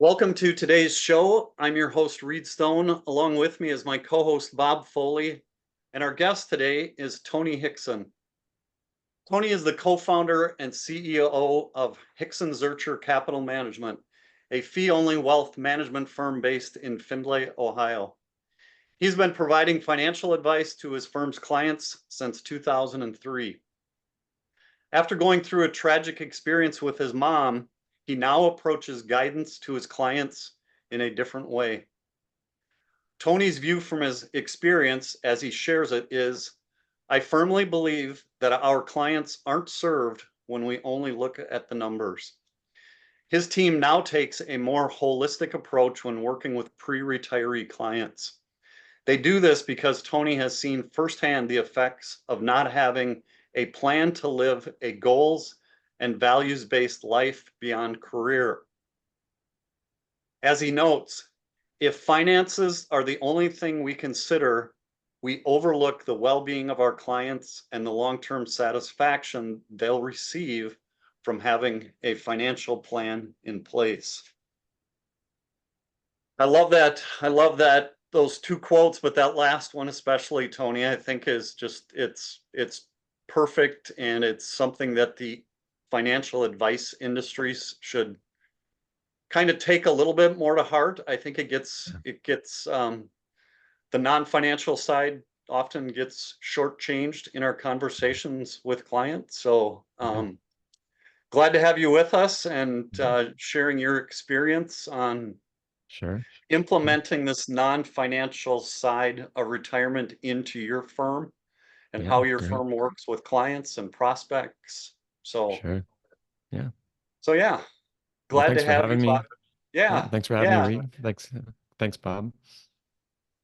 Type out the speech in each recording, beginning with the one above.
Welcome to today's show. I'm your host, Reed Stone. Along with me is my co-host, Bob Foley. And our guest today is Tony Hixon. Tony is the co-founder and CEO of Hixon Zurcher Capital Management, a fee-only wealth management firm based in Findlay, Ohio. He's been providing financial advice to his firm's clients since 2003. After going through a tragic experience with his mom, he now approaches guidance to his clients in a different way. Tony's view from his experience as he shares it is, I firmly believe that our clients aren't served when we only look at the numbers. His team now takes a more holistic approach when working with pre-retiree clients. They do this because Tony has seen firsthand the effects of not having a plan to live a goals and values-based life beyond career. As he notes, if finances are the only thing we consider, we overlook the well-being of our clients and the long-term satisfaction they'll receive from having a financial plan in place. I love that those two quotes, but that last one especially, Tony, I think is just it's perfect, and it's something that the financial advice industries should kind of take a little bit more to heart. I think it gets the non-financial side often gets shortchanged in our conversations with clients. So glad to have you with us and sharing your experience on implementing this non-financial side of retirement into your firm and how your firm works with clients and prospects. So glad to have you talk. Thanks for having me, Reed. Thanks, Bob.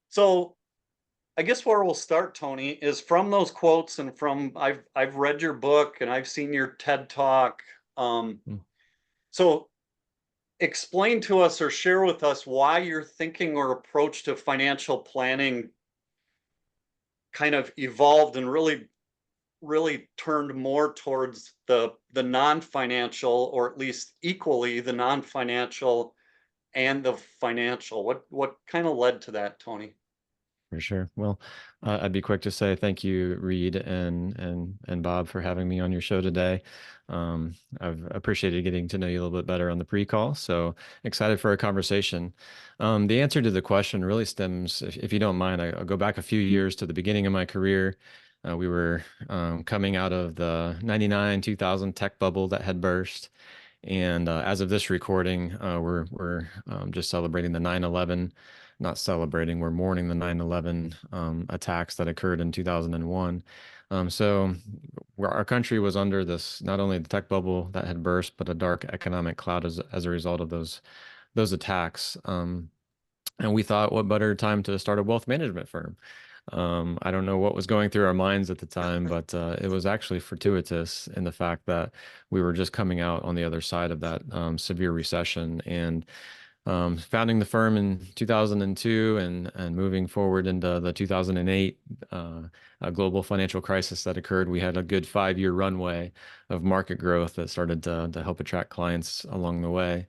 So I guess where we'll start, Tony, is from those quotes and from I've read your book and I've seen your TED Talk. So explain to us or share with us why your thinking or approach to financial planning kind of evolved and really turned more towards the non-financial, or at least equally the non-financial and the financial. What kind of led to that, Tony? For sure. Well, I'd be quick to say thank you, Reed and Bob, for having me on your show today. I've appreciated getting to know you a little bit better on the pre-call, so excited for a conversation. The answer to the question really stems, if you don't mind, I'll go back a few years to the beginning of my career. We were coming out of the 99-2000 tech bubble that had burst. And as of this recording, we're just celebrating the 9/11, not celebrating, we're mourning the 9/11 attacks that occurred in 2001. So our country was under this, not only the tech bubble that had burst, but a dark economic cloud as a result of those attacks. And we thought, what better time to start a wealth management firm? I don't know what was going through our minds at the time, but it was actually fortuitous in the fact that we were just coming out on the other side of that severe recession. And founding the firm in 2002 and moving forward into the 2008 global financial crisis that occurred, we had a good 5-year runway of market growth that started to help attract clients along the way.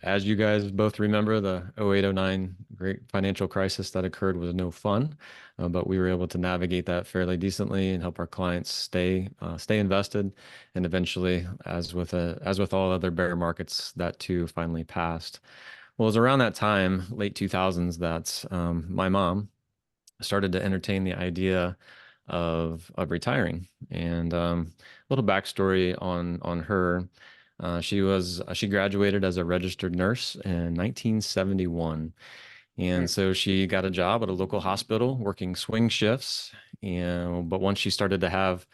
As you guys both remember, the 08-09 great financial crisis that occurred was no fun, but we were able to navigate that fairly decently and help our clients stay invested. And eventually, as with all other bear markets, that too finally passed. Well, it was around that time, late 2000s, that my mom started to entertain the idea of retiring. And a little backstory on her. She graduated as a registered nurse in 1971. And so she got a job at a local hospital working swing shifts. But once she started to have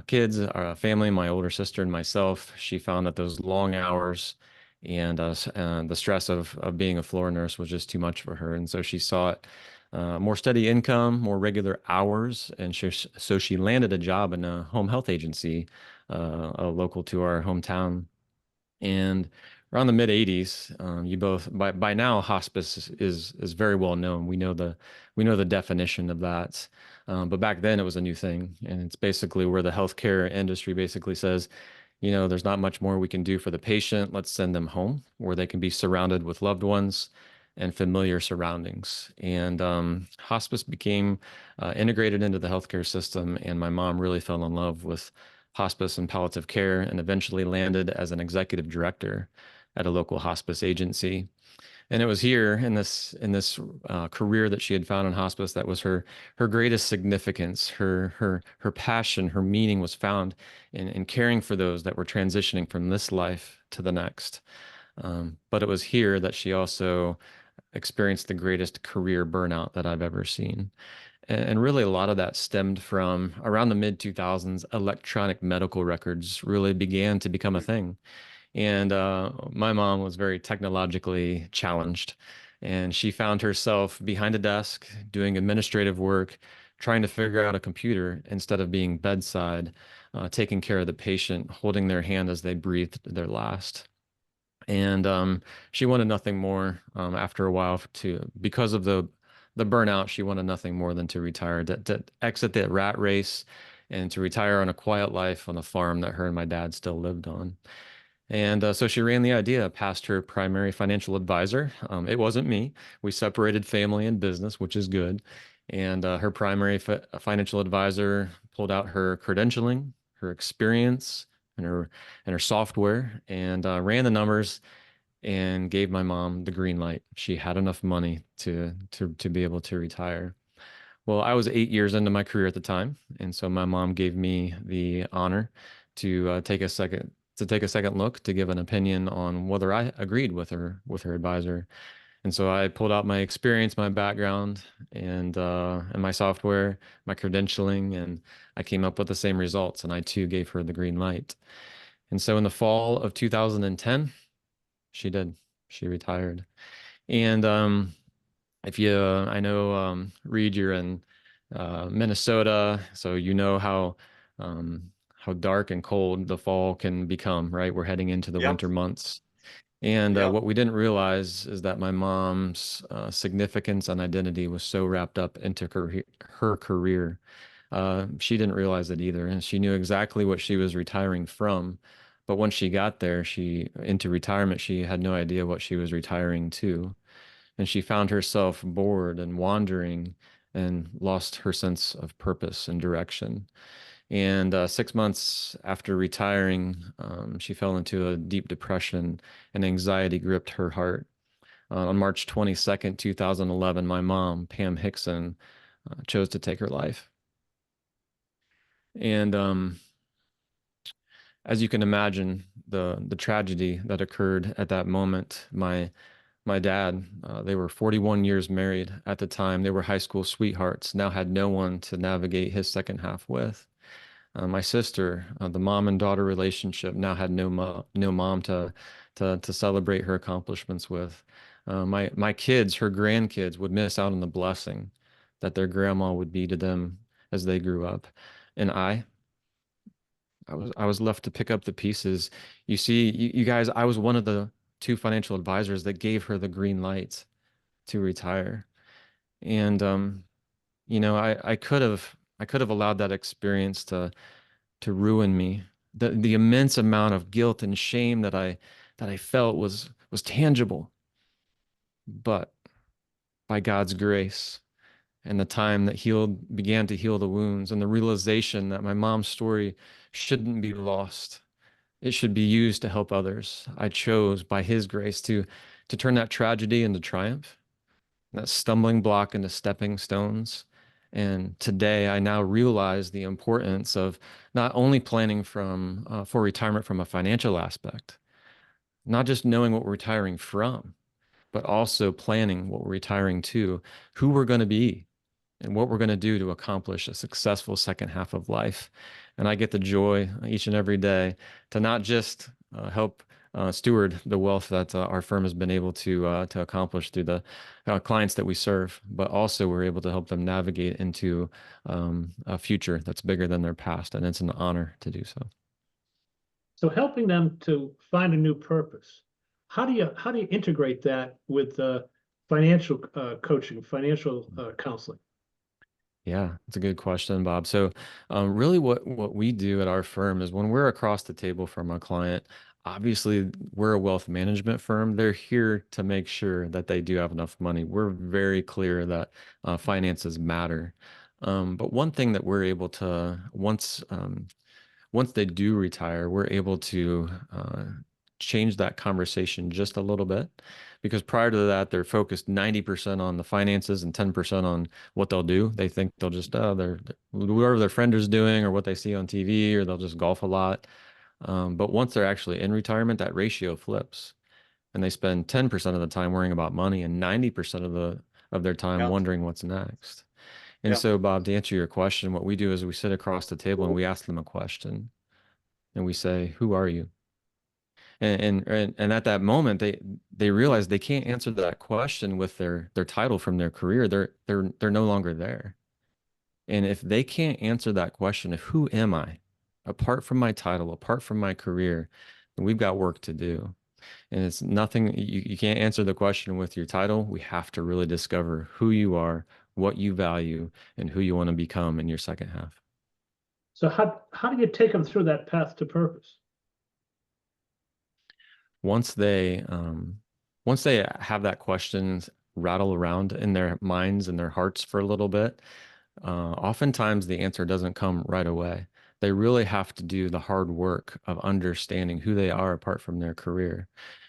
kids, a family, my older sister and myself, she found that those long hours and the stress of being a floor nurse was just too much for her. And so she sought more steady income, more regular hours. And so she landed a job in a home health agency local to our hometown. And around the mid 80s, by now hospice is very well known. We know the definition of that, but back then it was a new thing, and it's basically where the healthcare industry basically says, there's not much more we can do for the patient. Let's send them home where they can be surrounded with loved ones and familiar surroundings. And hospice became integrated into the healthcare system, and my mom really fell in love with hospice and palliative care, and eventually landed as an executive director at a local hospice agency. And it was here in this career that she had found in hospice that was her greatest significance. Her passion, her meaning was found in caring for those that were transitioning from this life to the next. But it was here that she also experienced the greatest career burnout that I've ever seen. And really, a lot of that stemmed from around the mid 2000s. Electronic medical records really began to become a thing. And my mom was very technologically challenged, and she found herself behind a desk doing administrative work, trying to figure out a computer instead of being bedside, taking care of the patient, holding their hand as they breathed their last. And she wanted nothing more after a while because of the burnout. She wanted nothing more than to retire, to exit the rat race, and to retire on a quiet life on the farm that her and my dad still lived on. And so she ran the idea past her primary financial advisor. It wasn't me. We separated family and business, which is good. And her primary financial advisor pulled out her credentialing, her experience, and her software, and ran the numbers and gave my mom the green light. She had enough money to be able to retire. Well, I was 8 years into my career at the time, and so my mom gave me the honor to take a second look to give an opinion on whether I agreed with her advisor. And so I pulled out my experience, my background, and my software, my credentialing, and I came up with the same results. And I too gave her the green light. And so in the fall of 2010, she did. She retired. And if you, I know, Reed, you're in Minnesota, so you know how dark and cold the fall can become, right? We're heading into the Yep, winter months. And yep. what we didn't realize is that my mom's significance and identity was so wrapped up into her career. She didn't realize it either, and she knew exactly what she was retiring from. But once she got there, into retirement, she had no idea what she was retiring to. And she found herself bored and wandering and lost her sense of purpose and direction. And 6 months after retiring, she fell into a deep depression, and anxiety gripped her heart. On March 22nd, 2011, my mom, Pam Hixon, chose to take her life. And as you can imagine, the tragedy that occurred at that moment, my dad, they were 41 years married at the time. They were high school sweethearts, now had no one to navigate his second half with. My sister, the mom and daughter relationship, now had no mom to celebrate her accomplishments with. My kids, her grandkids, would miss out on the blessing that their grandma would be to them as they grew up. And I was left to pick up the pieces. You see, you guys, I was one of the two financial advisors that gave her the green light to retire. And I could have allowed that experience to ruin me. The immense amount of guilt and shame that I felt was tangible. But by God's grace and the time that began to heal the wounds, and the realization that my mom's story shouldn't be lost. It should be used to help others. I chose by his grace to turn that tragedy into triumph, that stumbling block into stepping stones. And today I now realize the importance of not only planning for retirement from a financial aspect, not just knowing what we're retiring from, but also planning what we're retiring to, who we're going to be, and what we're going to do to accomplish a successful second half of life. And I get the joy each and every day to not just help steward the wealth that our firm has been able to accomplish through the clients that we serve, but also we're able to help them navigate into a future that's bigger than their past. And it's an honor to do so. So helping them to find a new purpose, how do you integrate that with financial coaching, financial counseling? Yeah, it's a good question, Bob. So, really, what we do at our firm is when we're across the table from a client, obviously we're a wealth management firm. They're here to make sure that they do have enough money. We're very clear that finances matter. But one thing that we're able to once they do retire, we're able to change that conversation just a little bit. Because prior to that, they're focused 90% on the finances and 10% on what they'll do. They think they'll just, whatever their friend is doing or what they see on TV, or they'll just golf a lot. But once they're actually in retirement, that ratio flips. And they spend 10% of the time worrying about money and 90% of their time Yeah, wondering what's next. And yeah, so, Bob, to answer your question, what we do is we sit across the table and we ask them a question and we say, "Who are you?" And at that moment, they realize they can't answer that question with their title from their career. They're no longer there. And if they can't answer that question of who am I, apart from my title, apart from my career, then we've got work to do. And it's nothing, you can't answer the question with your title. We have to really discover who you are, what you value, and who you want to become in your second half. So how do you take them through that path to purpose? once they once they have that question rattle around in their minds and their hearts for a little bit, oftentimes the answer doesn't come right away. They really have to do the hard work of understanding who they are apart from their career.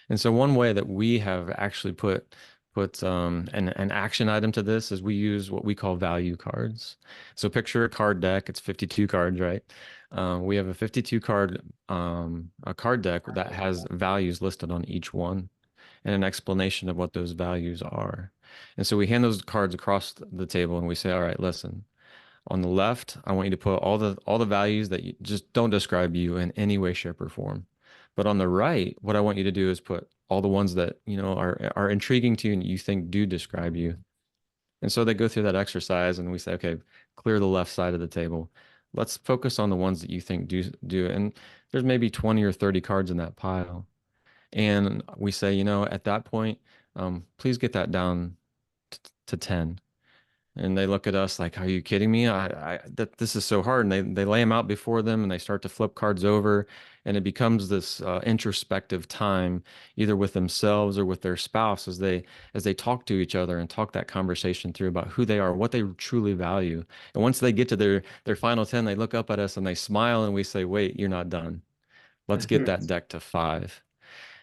And so one way that we have actually put an action item to this is we use what we call value cards. So picture a card deck. It's 52 cards, right? We have a 52 card a card deck that has values listed on each one and an explanation of what those values are. And so we hand those cards across the table and we say, all right, listen, on the left, I want you to put all the values that you just don't describe you in any way, shape, or form. But on the right, what I want you to do is put all the ones that, are intriguing to you and you think do describe you. And so they go through that exercise and we say, okay, clear the left side of the table. Let's focus on the ones that you think do. And there's maybe 20 or 30 cards in that pile. And we say, at that point, please get that down to 10. And they look at us like, "Are you kidding me? That this is so hard." And they lay them out before them, and they start to flip cards over, and it becomes this introspective time, either with themselves or with their spouse, as they talk to each other and talk that conversation through about who they are, what they truly value. And once they get to their final 10, they look up at us and they smile, and we say, "Wait, you're not done. Let's get that deck to 5."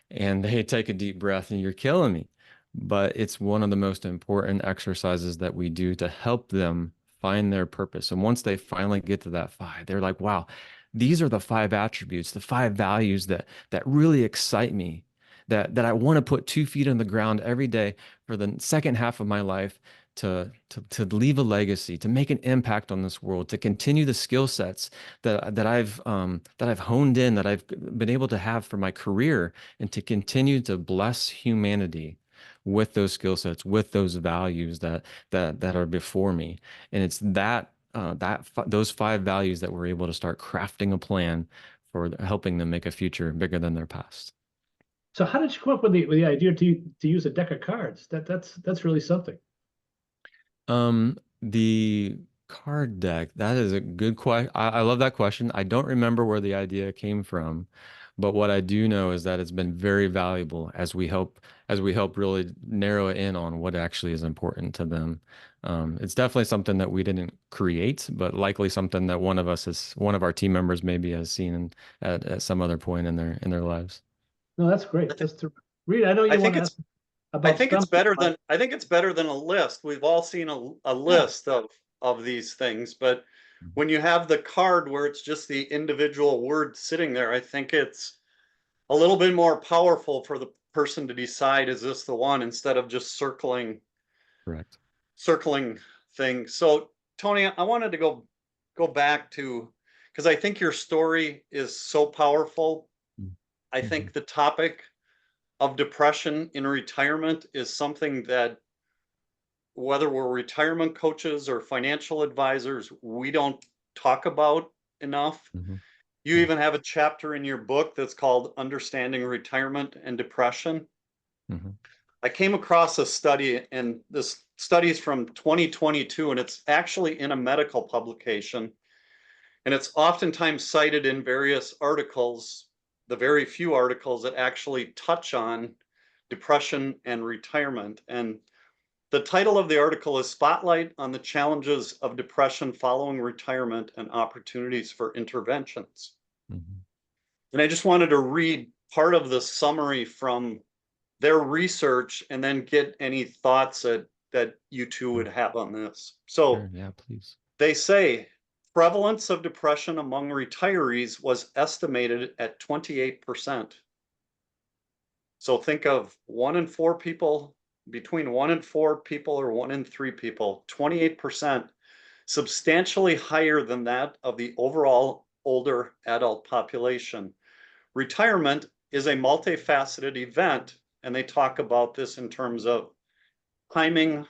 And they take a deep breath and you're killing me. But it's one of the most important exercises that we do to help them find their purpose. And once they finally get to that 5, they're like, wow, these are the 5 attributes, the 5 values that really excite me, that I want to put 2 feet on the ground every day for the second half of my life to leave a legacy, to make an impact on this world, to continue the skill sets that I've honed in, that I've been able to have for my career, and to continue to bless humanity with those skill sets, with those values that are before me. And it's those 5 values that we're able to start crafting a plan for helping them make a future bigger than their past. So how did you come up with the idea to use a deck of cards? That's really something. The card deck, that is a good question. I love that question. I don't remember where the idea came from, but what I do know is that it's been very valuable as we help really narrow it in on what actually is important to them. It's definitely something that we didn't create, but likely something that one of our team members maybe has seen at some other point in their lives. No, that's great. That's terrific. Reed, I know I you want think to it's ask about I think it's better than a list. We've all seen a list of these things, but when you have the card where it's just the individual word sitting there, I think it's a little bit more powerful for the person to decide, is this the one, instead of just Correct. circling things. So Tony, I wanted to go back to, because I think your story is so powerful. I Mhm. think the topic of depression in retirement is something that, whether we're retirement coaches or financial advisors, we don't talk about enough. Mhm. You Yeah. even have a chapter in your book that's called Understanding Retirement and Depression. Mhm. I came across a study, and this studies from 2022, and it's actually in a medical publication. And it's oftentimes cited in various articles, the very few articles that actually touch on depression and retirement. And the title of the article is Spotlight on the Challenges of Depression Following Retirement and Opportunities for Interventions. Mhm. And I just wanted to read part of the summary from their research and then get any thoughts that you two would have on this. So Sure, yeah, please. they say prevalence of depression among retirees was estimated at 28%. So think of 1 in 4 people, between 1 in 4 people or 1 in 3 people, 28%, substantially higher than that of the overall older adult population. Retirement is a multifaceted event, and they talk about this in terms of timing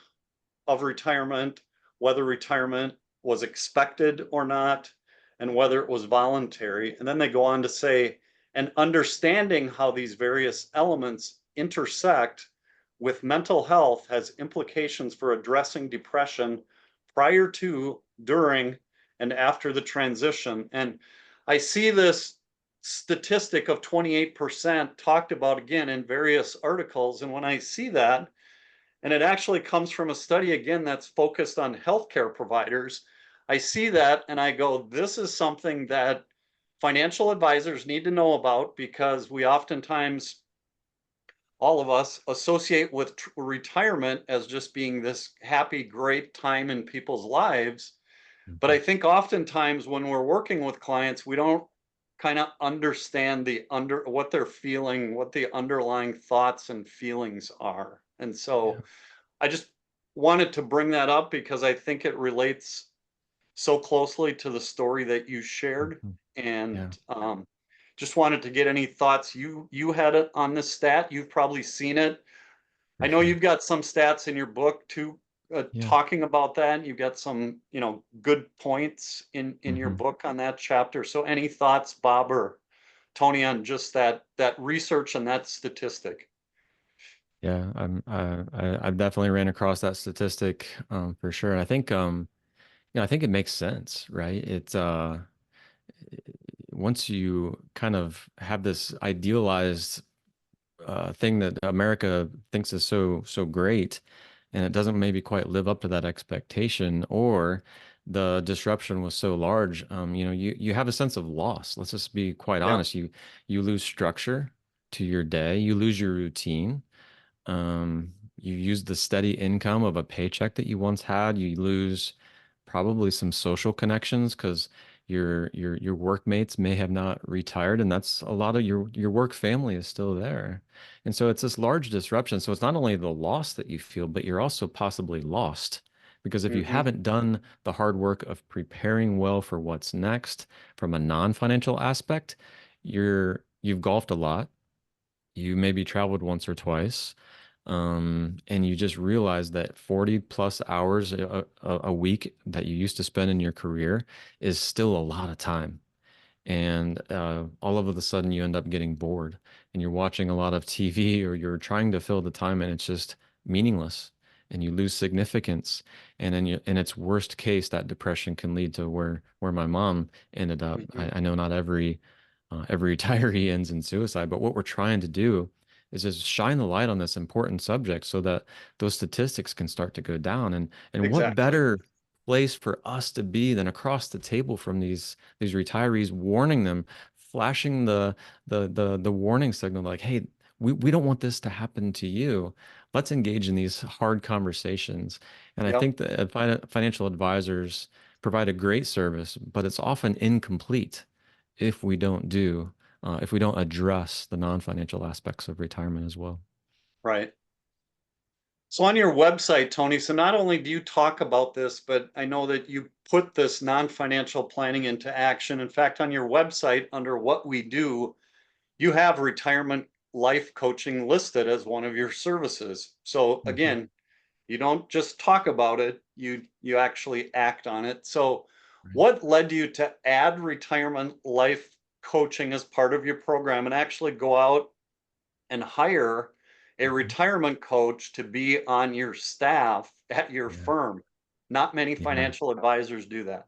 of retirement, whether retirement was expected or not, and whether it was voluntary. And then they go on to say, and understanding how these various elements intersect with mental health has implications for addressing depression prior to, during, and after the transition. And I see this statistic of 28% talked about again in various articles. And when I see that, and it actually comes from a study again that's focused on healthcare providers, I see that and I go, this is something that financial advisors need to know about, because we oftentimes, all of us, associate with retirement as just being this happy, great time in people's lives. But Mhm. I think oftentimes when we're working with clients, we don't kind of understand what they're feeling, what the underlying thoughts and feelings are. And Yeah. so I just wanted to bring that up because I think it relates so closely to the story that you shared, Mhm. and Yeah. just wanted to get any thoughts you had it on this stat. You've probably seen it. I For know sure. you've got some stats in your book too, Yeah. talking about that. You've got some, good points in your Mhm. book on that chapter. So any thoughts, Bob or Tony, on just that research and that statistic? Yeah, I've definitely ran across that statistic for sure. And I think I think it makes sense, right? It's once you kind of have this idealized thing that America thinks is so great, and it doesn't maybe quite live up to that expectation, or the disruption was so large, you have a sense of loss. Let's just be quite Yeah. honest. You lose structure to your day, you lose your routine. You use the steady income of a paycheck that you once had. You lose probably some social connections because your workmates may have not retired, and that's a lot of your work family is still there. And so it's this large disruption. So it's not only the loss that you feel, but you're also possibly lost. Because if you Hmm. haven't done the hard work of preparing well for what's next from a non-financial aspect, you've golfed a lot, you maybe traveled once or twice, and you just realize that 40 plus hours a week that you used to spend in your career is still a lot of time. And all of a sudden, you end up getting bored and you're watching a lot of TV, or you're trying to fill the time, and it's just meaningless. And you lose significance. And in its worst case, that depression can lead to where my mom ended up. Hmm. I know not every retiree ends in suicide, but what we're trying to do is just shine the light on this important subject so that those statistics can start to go down. And what Exactly. better place for us to be than across the table from these retirees, warning them, flashing the warning signal, like, hey, we don't want this to happen to you. Let's engage in these hard conversations. And I Yep. think that financial advisors provide a great service, but it's often incomplete if we don't address the non-financial aspects of retirement as well. Right. So on your website, Tony, so not only do you talk about this, but I know that you put this non-financial planning into action. In fact, on your website, under what we do, you have retirement life coaching listed as one of your services. So Mhm. again, you don't just talk about it, you actually act on it. So Right. what led you to add retirement life coaching as part of your program and actually go out and hire a retirement coach to be on your staff at your Yeah. firm. Not many Yeah. financial advisors do that.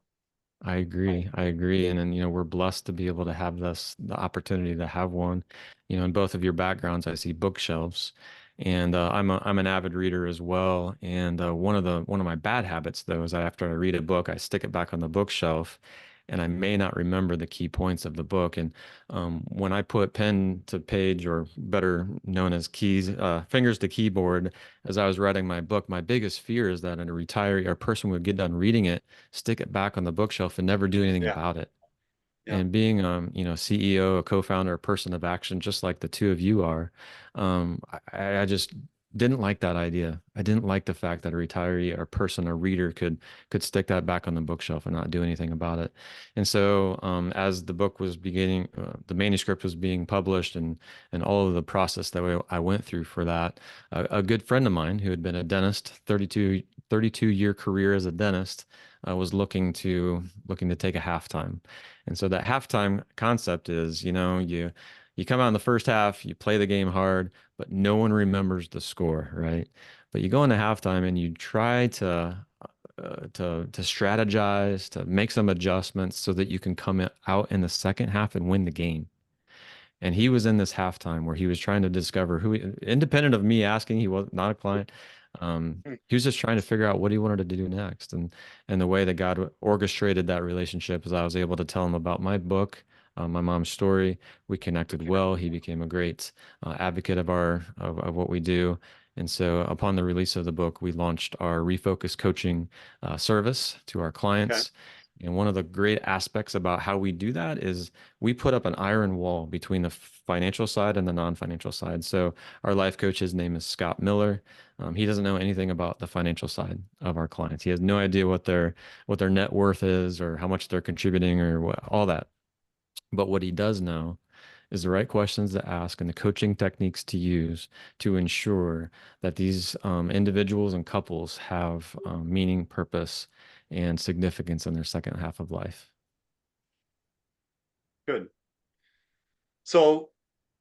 I agree. I agree. And then, we're blessed to be able to have the opportunity to have one. In both of your backgrounds, I see bookshelves. And I'm an avid reader as well. And one of my bad habits though is that after I read a book, I stick it back on the bookshelf, and I may not remember the key points of the book. And when I put pen to page, or better known as fingers to keyboard, as I was writing my book, my biggest fear is that a retiree or a person would get done reading it, stick it back on the bookshelf, and never do anything Yeah. about it. Yeah. And being, CEO, a co-founder, a person of action, just like the two of you are, I just didn't like that idea. I didn't like the fact that a retiree or person, a reader, could stick that back on the bookshelf and not do anything about it. And so, as the book was beginning, the manuscript was being published, and all of the process that I went through for that, a good friend of mine who had been a dentist, 32-year career as a dentist, was looking to take a halftime. And so that halftime concept is, you come out in the first half, you play the game hard, but no one remembers the score, right? But you go into halftime and you try to strategize, to make some adjustments so that you can come out in the second half and win the game. And he was in this halftime where he was trying to discover independent of me asking, he was not a client. He was just trying to figure out what he wanted to do next. And the way that God orchestrated that relationship is I was able to tell him about my book, my mom's story. We connected well. He became a great advocate of what we do. And so upon the release of the book, we launched our Refocus coaching service to our Okay. clients. And one of the great aspects about how we do that is we put up an iron wall between the financial side and the non-financial side. So our life coach, his name is Scott Miller. He doesn't know anything about the financial side of our clients. He has no idea what their net worth is, or how much they're contributing, or all that. But what he does know is the right questions to ask and the coaching techniques to use to ensure that these individuals and couples have meaning, purpose, and significance in their second half of life. Good. So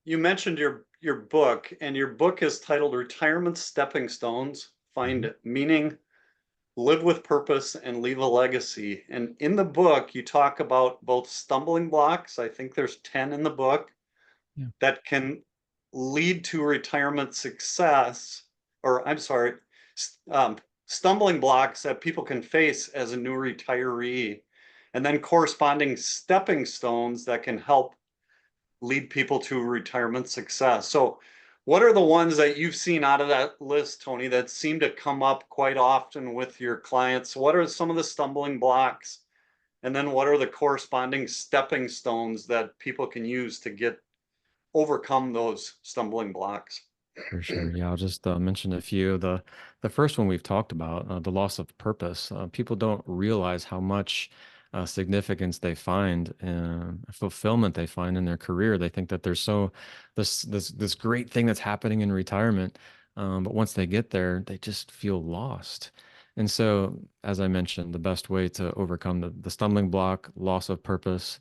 you mentioned your book, and your book is titled Retirement Stepping Stones: Find Meaning, Live with Purpose, and Leave a Legacy. And in the book, you talk about both stumbling blocks. I think there's 10 in the book. Yeah. That can lead to retirement success, or I'm sorry, stumbling blocks that people can face as a new retiree, and then corresponding stepping stones that can help lead people to retirement success. So what are the ones that you've seen out of that list, Tony, that seem to come up quite often with your clients? What are some of the stumbling blocks? And then what are the corresponding stepping stones that people can use to overcome those stumbling blocks? For sure. Yeah, I'll just mention a few. The first one we've talked about, the loss of purpose. People don't realize how much significance they find, fulfillment they find in their career. They think that there's this great thing that's happening in retirement, but once they get there, they just feel lost. And so, as I mentioned, the best way to overcome the stumbling block, loss of purpose,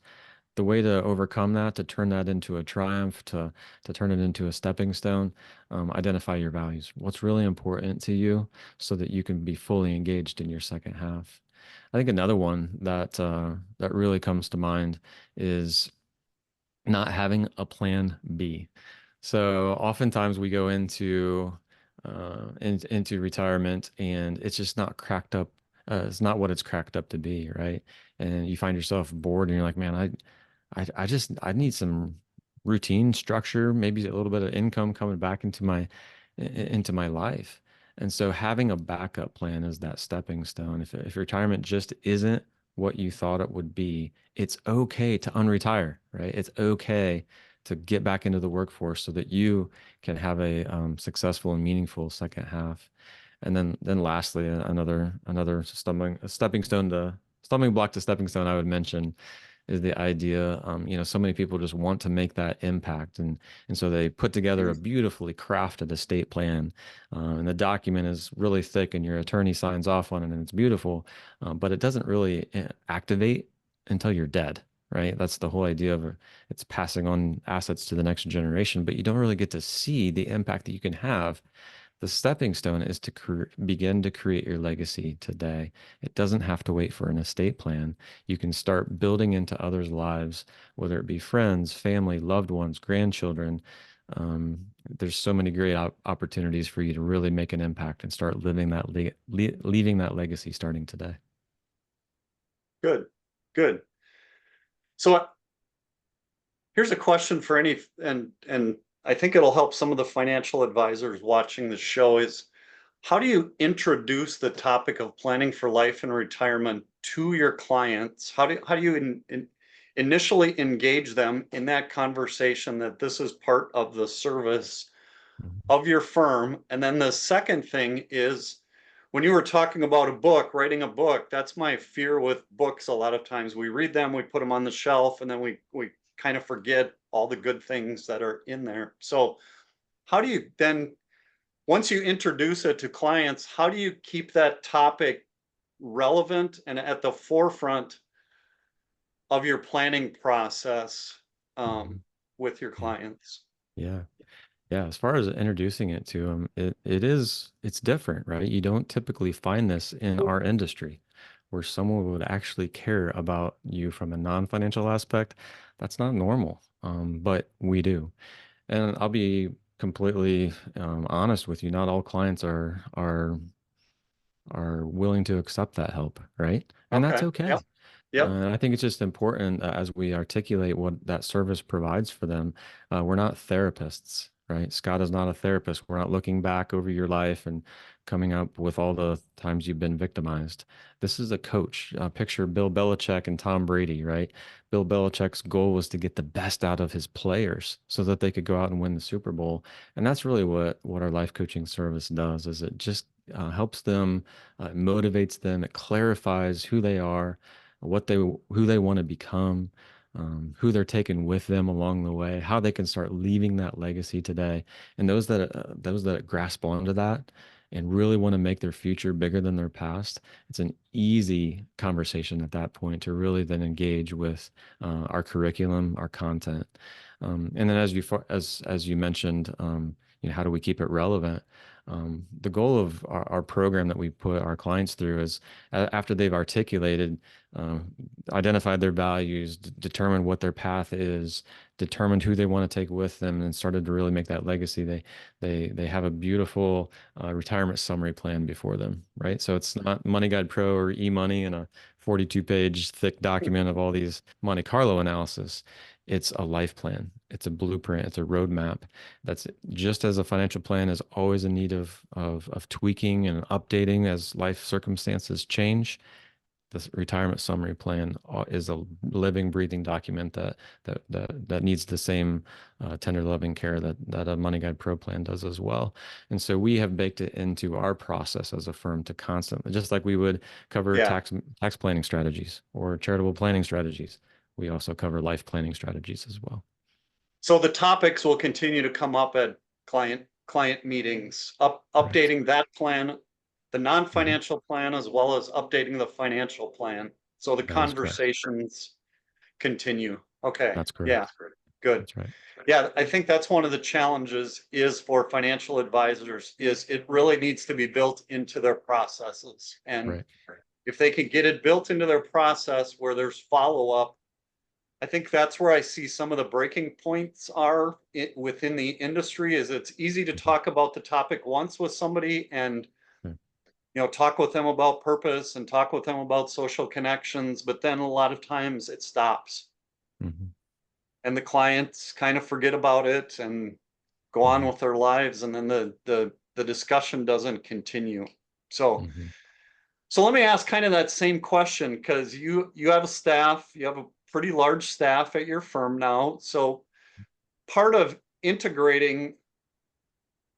the way to overcome that, to turn that into a triumph, to turn it into a stepping stone, identify your values. What's really important to you, so that you can be fully engaged in your second half. I think another one that really comes to mind is not having a plan B. So oftentimes we go into retirement, and it's just not cracked up. It's not what it's cracked up to be, right? And you find yourself bored, and you're like, man, I need some routine, structure, maybe a little bit of income coming back into my life. And so having a backup plan is that stepping stone. If retirement just isn't what you thought it would be, it's okay to unretire, right? It's okay to get back into the workforce so that you can have a successful and meaningful second half. And then lastly, another stumbling block to stepping stone I would mention is the idea, so many people just want to make that impact. And so they put together a beautifully crafted estate plan, and the document is really thick, and your attorney signs off on it, and it's beautiful, but it doesn't really activate until you're dead, right? That's the whole idea of it's passing on assets to the next generation, but you don't really get to see the impact that you can have. The stepping stone is to begin to create your legacy today. It doesn't have to wait for an estate plan. You can start building into others' lives, whether it be friends, family, loved ones, grandchildren. There's so many great opportunities for you to really make an impact and start living that leaving that legacy starting today. Good, good. So here's a question for any, and I think it'll help some of the financial advisors watching the show is, how do you introduce the topic of planning for life and retirement to your clients? How do you initially engage them in that conversation that this is part of the service of your firm? And then the second thing is, when you were talking about a book, writing a book, that's my fear with books. A lot of times we read them, we put them on the shelf, and then we kind of forget all the good things that are in there. So how do you then, once you introduce it to clients, how do you keep that topic relevant and at the forefront of your planning process with your clients? Yeah. Yeah, as far as introducing it to them, it's different, right? You don't typically find this in our industry where someone would actually care about you from a non-financial aspect. That's not normal, but we do. And I'll be completely honest with you. Not all clients are willing to accept that help, right? And that's Okay. okay. Yep. I think it's just important as we articulate what that service provides for them. We're not therapists, right? Scott is not a therapist. We're not looking back over your life and coming up with all the times you've been victimized. This is a coach. Picture Bill Belichick and Tom Brady, right? Bill Belichick's goal was to get the best out of his players so that they could go out and win the Super Bowl. And that's really what our life coaching service does, is it just helps them, motivates them, it clarifies who they are, who they want to become, who they're taking with them along the way, how they can start leaving that legacy today. And those that grasp onto that and really want to make their future bigger than their past, it's an easy conversation at that point to really then engage with our curriculum, our content, and then as you mentioned, how do we keep it relevant? The goal of our program that we put our clients through is after they've articulated, identified their values, determined what their path is, determined who they want to take with them, and started to really make that legacy. They have a beautiful retirement summary plan before them, right? So it's not Money Guide Pro or eMoney and a 42-page thick document of all these Monte Carlo analysis. It's a life plan. It's a blueprint. It's a roadmap. That's just as a financial plan is always in need of tweaking and updating as life circumstances change. The retirement summary plan is a living, breathing document that needs the same tender, loving care that a Money Guide Pro plan does as well. And so we have baked it into our process as a firm to constantly, just like we would cover tax planning strategies or charitable planning strategies, we also cover life planning strategies as well. So the topics will continue to come up at client meetings, updating that plan, the non-financial plan, as well as updating the financial plan. So the conversations continue. Okay. That's correct. Yeah, good. That's right. Yeah, I think that's one of the challenges is for financial advisors is it really needs to be built into their processes. And if they can get it built into their process where there's follow-up, I think that's where I see some of the breaking points are within the industry is it's easy to talk about the topic once with somebody and talk with them about purpose and talk with them about social connections, but then a lot of times it stops. And the clients kind of forget about it and go on with their lives, and then the discussion doesn't continue. So so let me ask kind of that same question, because you have a staff, you have a pretty large staff at your firm now. So part of integrating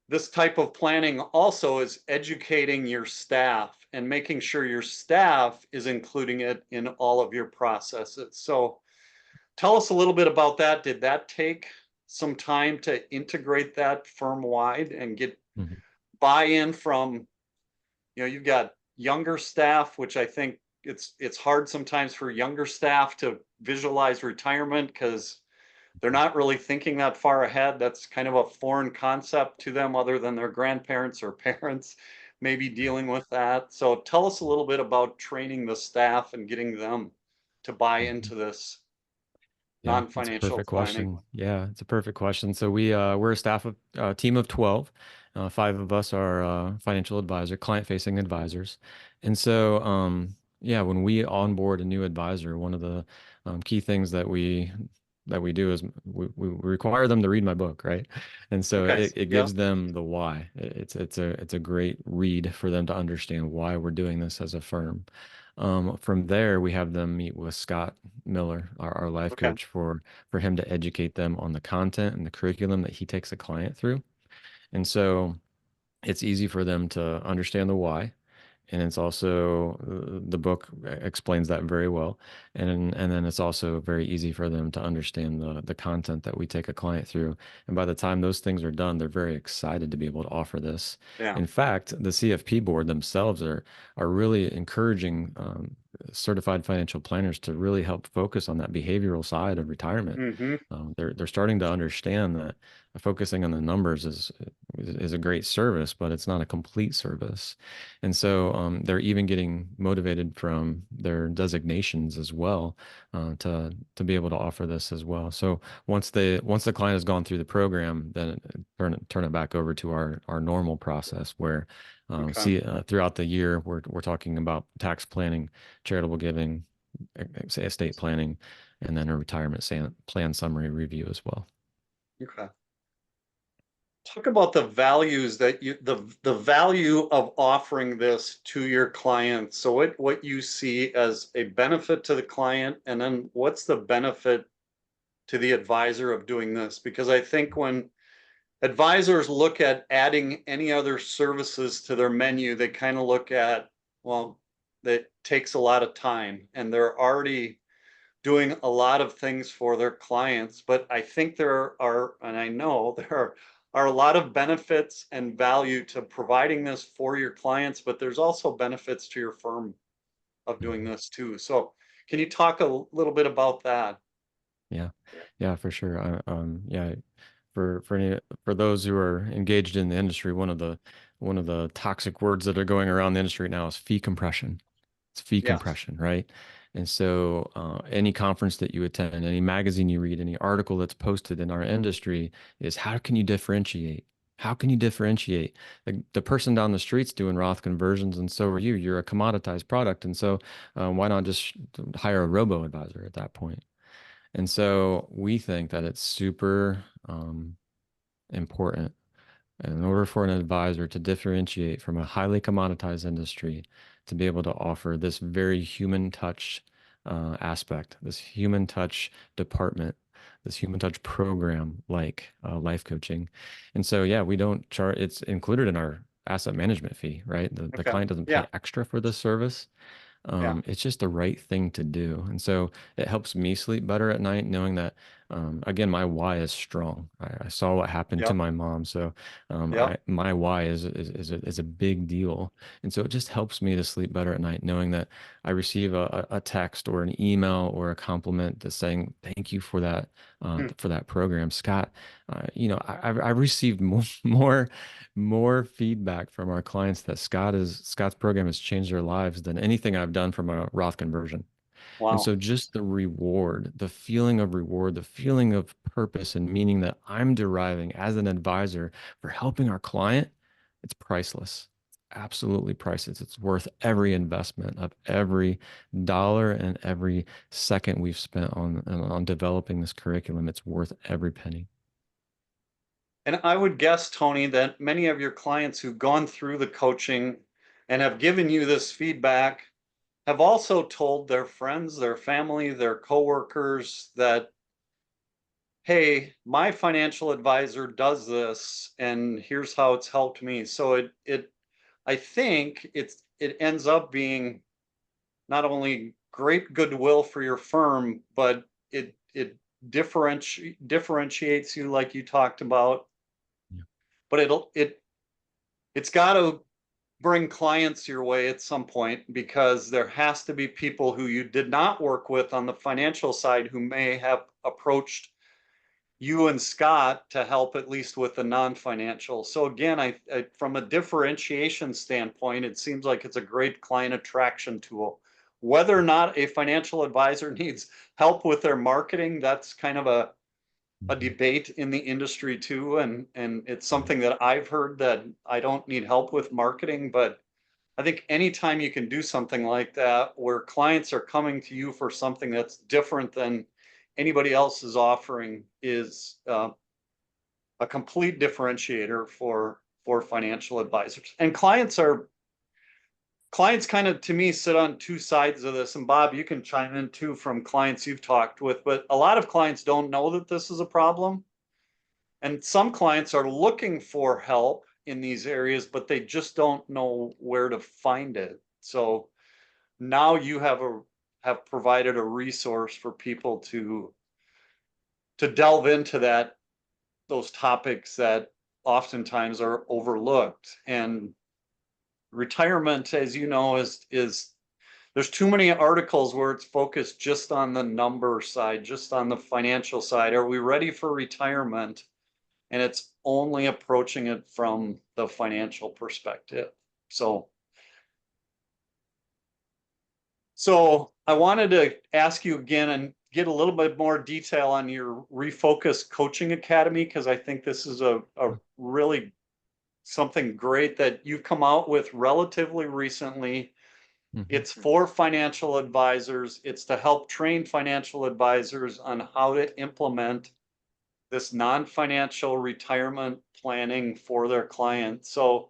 this type of planning also is educating your staff and making sure your staff is including it in all of your processes. So tell us a little bit about that. Did that take some time to integrate that firm-wide and get buy-in from, you've got younger staff, which I think it's hard sometimes for younger staff to visualize retirement because they're not really thinking that far ahead. That's kind of a foreign concept to them, other than their grandparents or parents maybe dealing with that. So tell us a little bit about training the staff and getting them to buy Mhm. into this Yeah, it's a non-financial perfect planning. question. Yeah, it's a perfect question. So we're a staff of team of 12. Five of us are financial advisor, client-facing advisors. And so yeah, when we onboard a new advisor, one of the key things that we do is we require them to read my book, right? And so Okay. it Yeah. gives them the why. It's a great read for them to understand why we're doing this as a firm. From there, we have them meet with Scott Miller, our life Okay. coach, for him to educate them on the content and the curriculum that he takes a client through. And so it's easy for them to understand the why, and it's also the book explains that very well, and then it's also very easy for them to understand the content that we take a client through. And by the time those things are done, they're very excited to be able to offer this. Yeah. In fact, the CFP board themselves are really encouraging certified financial planners to really help focus on that behavioral side of retirement. Mm-hmm. They're starting to understand that focusing on the numbers is a great service, but it's not a complete service. And so they're even getting motivated from their designations as well, to be able to offer this as well. So once the client has gone through the program, then turn it back over to our normal process where Okay. throughout the year we're talking about tax planning, charitable giving, estate planning, and then a retirement plan summary review as well. Okay. Talk about the values that the value of offering this to your clients. So what you see as a benefit to the client, and then what's the benefit to the advisor of doing this? Because I think when advisors look at adding any other services to their menu, they kind of look at, well, that takes a lot of time and they're already doing a lot of things for their clients. But I think there are, and I know there are a lot of benefits and value to providing this for your clients, but there's also benefits to your firm of doing Mhm. this too. So can you talk a little bit about that? Yeah, yeah, for sure. Yeah, for those who are engaged in the industry, one of the toxic words that are going around the industry right now is fee compression. It's fee Yes. compression, right? And so, any conference that you attend, any magazine you read, any article that's posted in our industry is how can you differentiate? How can you differentiate? The person down the street's doing Roth conversions, and so are you. You're a commoditized product, and so why not just hire a robo advisor at that point? And so we think that it's super important in order for an advisor to differentiate from a highly commoditized industry to be able to offer this very human touch aspect, this human touch department, this human touch program like life coaching. And so, yeah, we don't charge, it's included in our asset management fee, right? The Okay. client doesn't Yeah. pay extra for this service. Yeah. It's just the right thing to do. And so it helps me sleep better at night knowing that, again, my why is strong. I saw what happened to Yep. my mom. So Yep. my why is a big deal. And so it just helps me to sleep better at night knowing that I receive a text or an email or a compliment that's saying, thank you Hmm. for that program, Scott. I've received more feedback from our clients that Scott's program has changed their lives than anything I've done from a Roth conversion. And Wow. so just the reward, the feeling of reward, the feeling of purpose and meaning that I'm deriving as an advisor for helping our client, it's priceless. Absolutely priceless. It's worth every investment of every dollar and every second we've spent on developing this curriculum. It's worth every penny. And I would guess, Tony, that many of your clients who've gone through the coaching and have given you this feedback have also told their friends, their family, their coworkers that, hey, my financial advisor does this and here's how it's helped me. So I think it ends up being not only great goodwill for your firm, but it differentiates you like you talked about, Yeah. but it's got to bring clients your way at some point, because there has to be people who you did not work with on the financial side who may have approached you and Scott to help at least with the non-financial. So again, from a differentiation standpoint, it seems like it's a great client attraction tool. Whether or not a financial advisor needs help with their marketing, that's kind of a debate in the industry too. And it's something that I've heard that I don't need help with marketing, but I think anytime you can do something like that, where clients are coming to you for something that's different than anybody else is offering, is a complete differentiator for financial advisors. And clients kind of, to me, sit on two sides of this. And Bob, you can chime in too from clients you've talked with, but a lot of clients don't know that this is a problem. And some clients are looking for help in these areas, but they just don't know where to find it. So now you have provided a resource for people to delve into those topics that oftentimes are overlooked. And retirement, as you know, is there's too many articles where it's focused just on the number side, just on the financial side. Are we ready for retirement? And it's only approaching it from the financial perspective. So I wanted to ask you again and get a little bit more detail on your Refocus Coaching Academy, because I think this is a really something great that you've come out with relatively recently. It's for financial advisors. It's to help train financial advisors on how to implement this non-financial retirement planning for their clients. So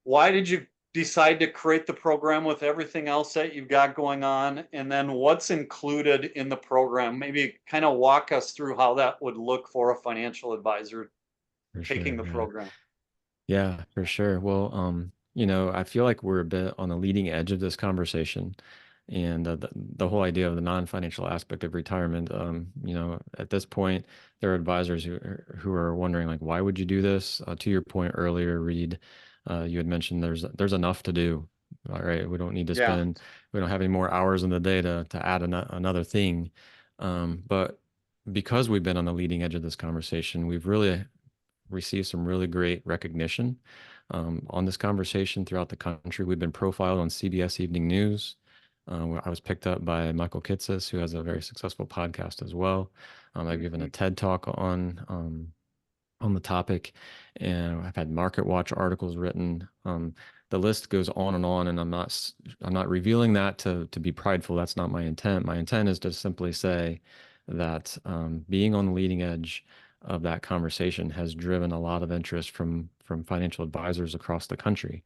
why did you decide to create the program with everything else that you've got going on? And then what's included in the program? Maybe kind of walk us through how that would look for a financial advisor taking the program. Yeah, for sure. Well, I feel like we're a bit on the leading edge of this conversation, and the whole idea of the non-financial aspect of retirement. At this point, there are advisors who are wondering, like, why would you do this? To your point earlier, Reed, you had mentioned there's enough to do. All right, we don't need to spend, we don't have any more hours in the day to add another thing. But because we've been on the leading edge of this conversation, we've really received some really great recognition on this conversation throughout the country. We've been profiled on CBS Evening News. I was picked up by Michael Kitces, who has a very successful podcast as well. I've given a TED talk on the topic, and I've had Market Watch articles written. The list goes on, and I'm not revealing that to be prideful. That's not my intent. My intent is to simply say that being on the leading edge of that conversation has driven a lot of interest from financial advisors across the country,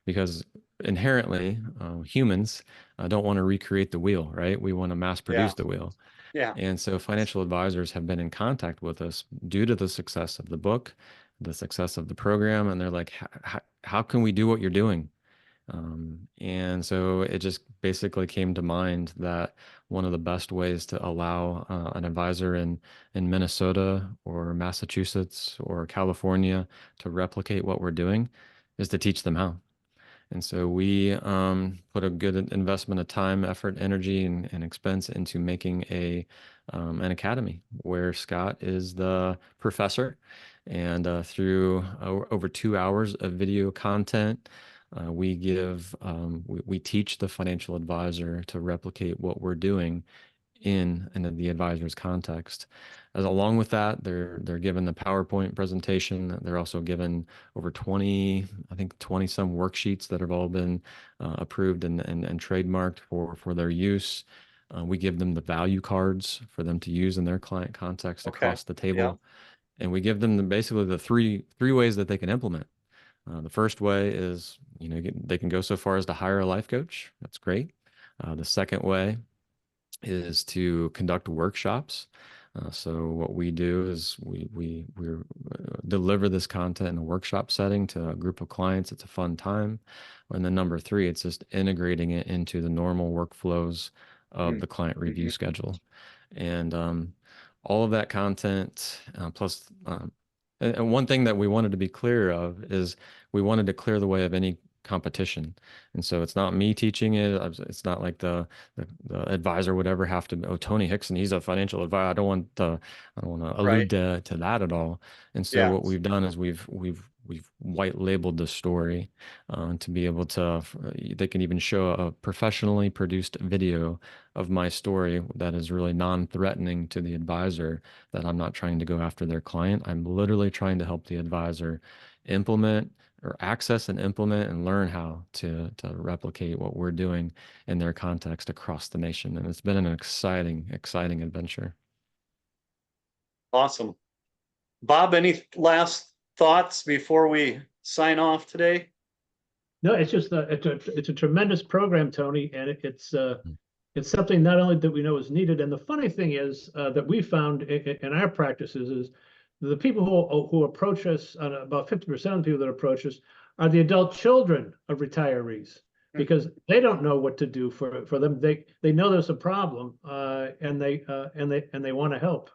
because inherently humans don't want to recreate the wheel, right? We want to mass produce the wheel. Yeah. And so financial advisors have been in contact with us due to the success of the book, the success of the program, and they're like, how can we do what you're doing? And so it just basically came to mind that one of the best ways to allow an advisor in Minnesota or Massachusetts or California to replicate what we're doing is to teach them how. And so we put a good investment of time, effort, energy, and expense into making an academy where Scott is the professor, and through over 2 hours of video content, we teach the financial advisor to replicate what we're doing in the advisor's context. As along with that, they're given the PowerPoint presentation. They're also given over 20 some worksheets that have all been approved and trademarked for their use. We give them the value cards for them to use in their client context across the table. And we give them basically the three ways that they can implement. The first way is, they can go so far as to hire a life coach. That's great. The second way is to conduct workshops. So what we do is we deliver this content in a workshop setting to a group of clients. It's a fun time. And then number three, it's just integrating it into the normal workflows of the client review schedule. And all of that content, plus, and one thing that we wanted to be clear of is we wanted to clear the way of any competition. And so it's not me teaching it. It's not like the advisor would ever have to, oh, Tony Hixon, he's a financial advisor. I don't want to Right. allude to that at all. And so Yeah. what we've done is we've white labeled the story to be able to, they can even show a professionally produced video of my story that is really non-threatening to the advisor, that I'm not trying to go after their client. I'm literally trying to help the advisor implement or access and implement and learn how to replicate what we're doing in their context across the nation. And it's been an exciting adventure. Awesome. Bob, any last thoughts before we sign off today? No, it's just it's a tremendous program, Tony, and it's something not only that we know is needed. And the funny thing is that we found in our practices is the people who approach us, about 50% of the people that approach us are the adult children of retirees, because they don't know what to do for them. They know there's a problem, and they want to help.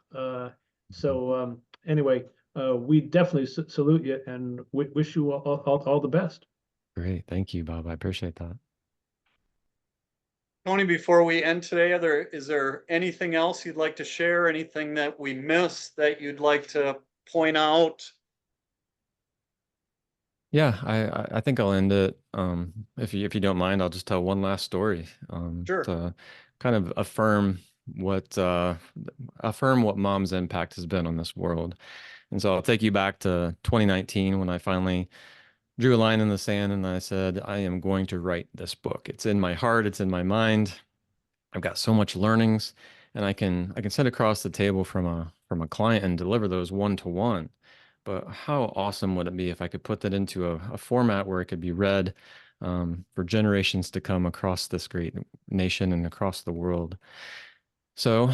Anyway, we definitely salute you and wish you all the best. Great. Thank you, Bob. I appreciate that. Tony, before we end today, is there anything else you'd like to share? Anything that we missed that you'd like to point out? Yeah, I think I'll end it. If you don't mind, I'll just tell one last story Sure. to kind of affirm what mom's impact has been on this world. And so I'll take you back to 2019 when I finally drew a line in the sand and I said, I am going to write this book. It's in my heart, it's in my mind. I've got so much learnings, and I can sit across the table from a client and deliver those one-to-one. But how awesome would it be if I could put that into a format where it could be read for generations to come across this great nation and across the world? So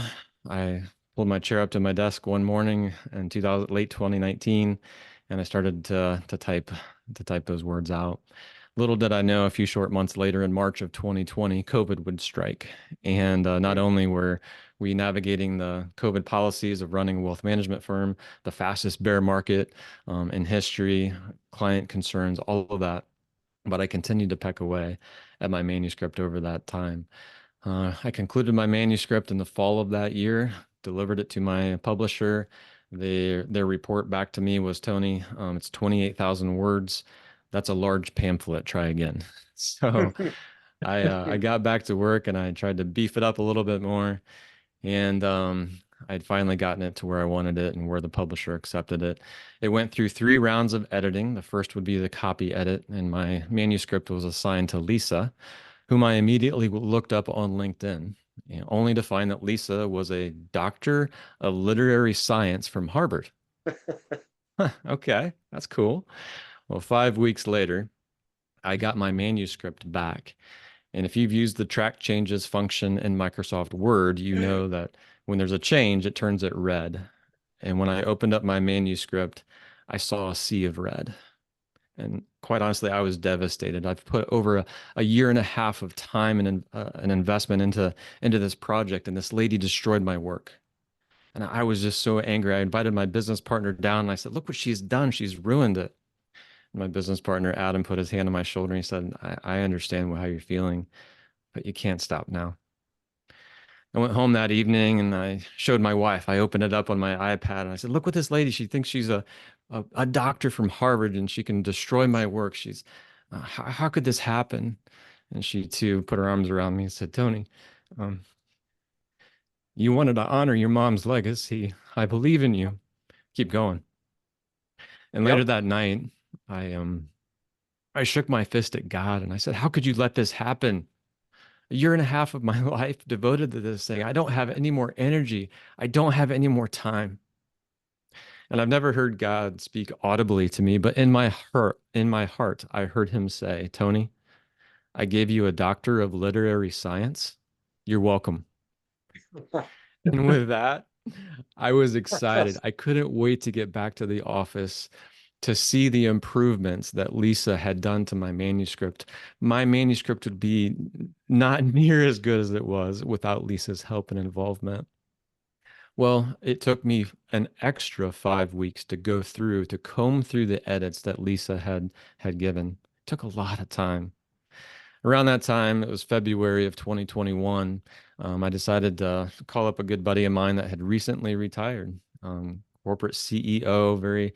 I pulled my chair up to my desk one morning in late 2019, and I started to type those words out. Little did I know, a few short months later in March of 2020, COVID would strike. And not only were we navigating the COVID policies of running a wealth management firm, the fastest bear market in history, client concerns, all of that, but I continued to peck away at my manuscript over that time. I concluded my manuscript in the fall of that year, delivered it to my publisher. Their report back to me was, Tony, it's 28,000 words. That's a large pamphlet. Try again. So I got back to work and I tried to beef it up a little bit more. And I'd finally gotten it to where I wanted it and where the publisher accepted it. It went through 3 rounds of editing. The first would be the copy edit, and my manuscript was assigned to Lisa, whom I immediately looked up on LinkedIn, only to find that Lisa was a doctor of literary science from Harvard. Okay, that's cool. Well, 5 weeks later, I got my manuscript back. And if you've used the track changes function in Microsoft Word, you know that when there's a change, it turns it red. And when I opened up my manuscript, I saw a sea of red. And quite honestly, I was devastated. I've put over a year and a half of time and an investment into this project, and this lady destroyed my work. And I was just so angry. I invited my business partner down, and I said, "Look what she's done. She's ruined it." My business partner, Adam, put his hand on my shoulder and he said, I understand how you're feeling, but you can't stop now. I went home that evening and I showed my wife. I opened it up on my iPad and I said, look what this lady, she thinks she's a doctor from Harvard and she can destroy my work. She's, how could this happen? And she too put her arms around me and said, Tony, you wanted to honor your mom's legacy. I believe in you. Keep going. And later that night, I shook my fist at God and I said, how could you let this happen? A year and a half of my life devoted to this thing. I don't have any more energy. I don't have any more time. And I've never heard God speak audibly to me, but in my heart, I heard him say, Tony, I gave you a doctor of literary science. You're welcome. And with that, I was excited. I couldn't wait to get back to the office to see the improvements that Lisa had done to my manuscript. My manuscript would be not near as good as it was without Lisa's help and involvement. Well, it took me an extra 5 weeks to comb through the edits that Lisa had given. Took a lot of time. Around that time, it was February of 2021. I decided to call up a good buddy of mine that had recently retired. Corporate CEO, very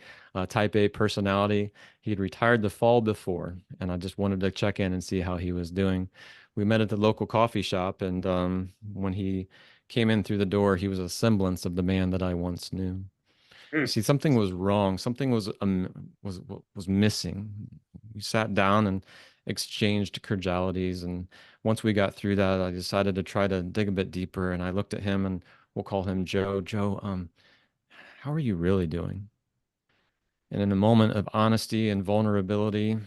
type A personality. He had retired the fall before, and I just wanted to check in and see how he was doing. We met at the local coffee shop, and when he came in through the door, he was a semblance of the man that I once knew. Hmm. See, something was wrong. Something was missing. We sat down and exchanged cordialities, and once we got through that, I decided to try to dig a bit deeper. And I looked at him, and we'll call him Joe. Joe, how are you really doing? And in a moment of honesty and vulnerability,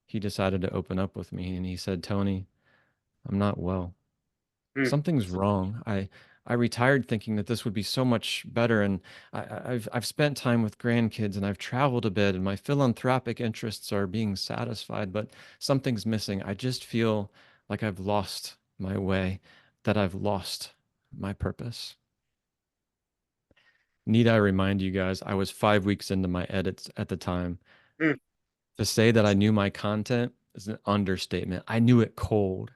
he decided to open up with me, and he said, "Tony, I'm not well. Hmm. Something's wrong. I retired thinking that this would be so much better, and I've spent time with grandkids, and I've traveled a bit, and my philanthropic interests are being satisfied, but something's missing. I just feel like I've lost my way, that I've lost my purpose." Need I remind you guys, I was 5 weeks into my edits at the time. Hmm. To say that I knew my content is an understatement. I knew it cold.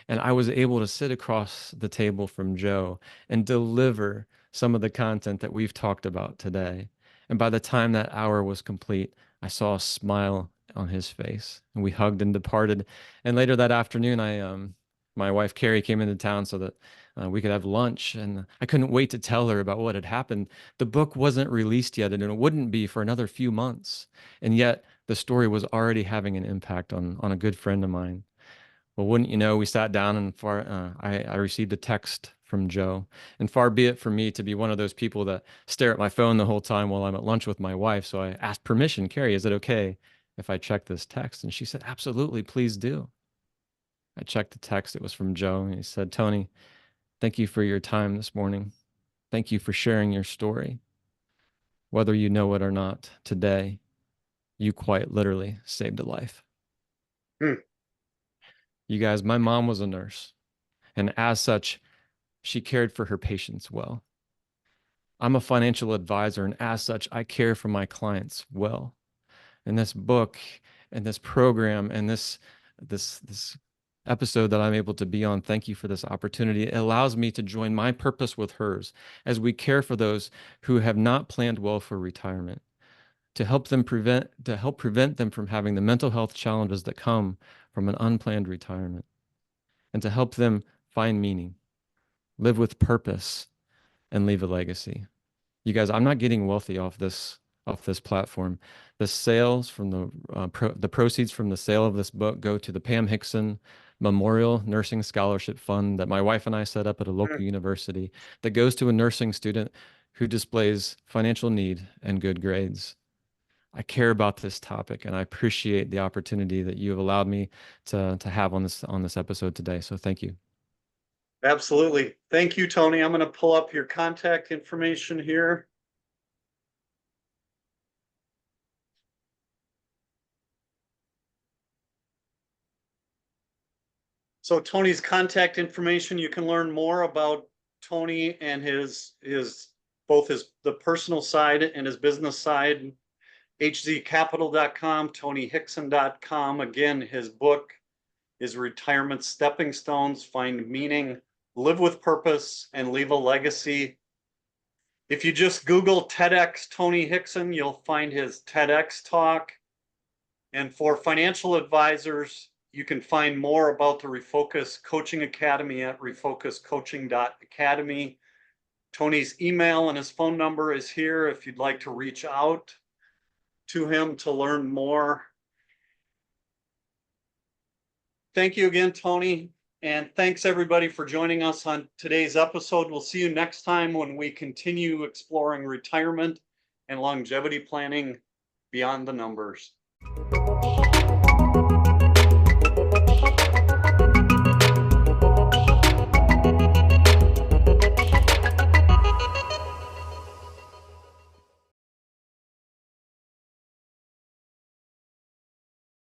And I was able to sit across the table from Joe and deliver some of the content that we've talked about today. And by the time that hour was complete, I saw a smile on his face, and we hugged and departed. And later that afternoon, my wife Carrie came into town so that we could have lunch, and I couldn't wait to tell her about what had happened. The book wasn't released yet, and it wouldn't be for another few months. And yet the story was already having an impact on a good friend of mine. Well, wouldn't you know, we sat down, and I received a text from Joe. And far be it from me to be one of those people that stare at my phone the whole time while I'm at lunch with my wife. So I asked permission, "Carrie, is it okay if I check this text?" And she said, "Absolutely, please do." I checked the text. It was from Joe, and he said, "Tony, thank you for your time this morning. Thank you for sharing your story. Whether you know it or not, today, you quite literally saved a life." Hmm. You guys, my mom was a nurse, and as such, she cared for her patients well. I'm a financial advisor, and as such, I care for my clients well. And this book and this program and this episode that I'm able to be on, thank you for this opportunity. It allows me to join my purpose with hers as we care for those who have not planned well for retirement, to help prevent them from having the mental health challenges that come from an unplanned retirement, and to help them find meaning, live with purpose, and leave a legacy. You guys, I'm not getting wealthy off this platform. The sales from the proceeds from the sale of this book go to the Pam Hixon Memorial Nursing Scholarship Fund that my wife and I set up at a local university, that goes to a nursing student who displays financial need and good grades. I care about this topic, and I appreciate the opportunity that you have allowed me to have on this episode today. So thank you. Absolutely. Thank you, Tony. I'm going to pull up your contact information here. So Tony's contact information, you can learn more about Tony and both the personal side and his business side. hzcapital.com, tonyhixon.com. Again, his book is Retirement Stepping Stones: Find Meaning, Live with Purpose, and Leave a Legacy. If you just Google TEDx Tony Hixon, you'll find his TEDx talk. And for financial advisors, you can find more about the Refocus Coaching Academy at refocuscoaching.academy. Tony's email and his phone number is here if you'd like to reach out to him to learn more. Thank you again, Tony. And thanks everybody for joining us on today's episode. We'll see you next time when we continue exploring retirement and longevity planning beyond the numbers.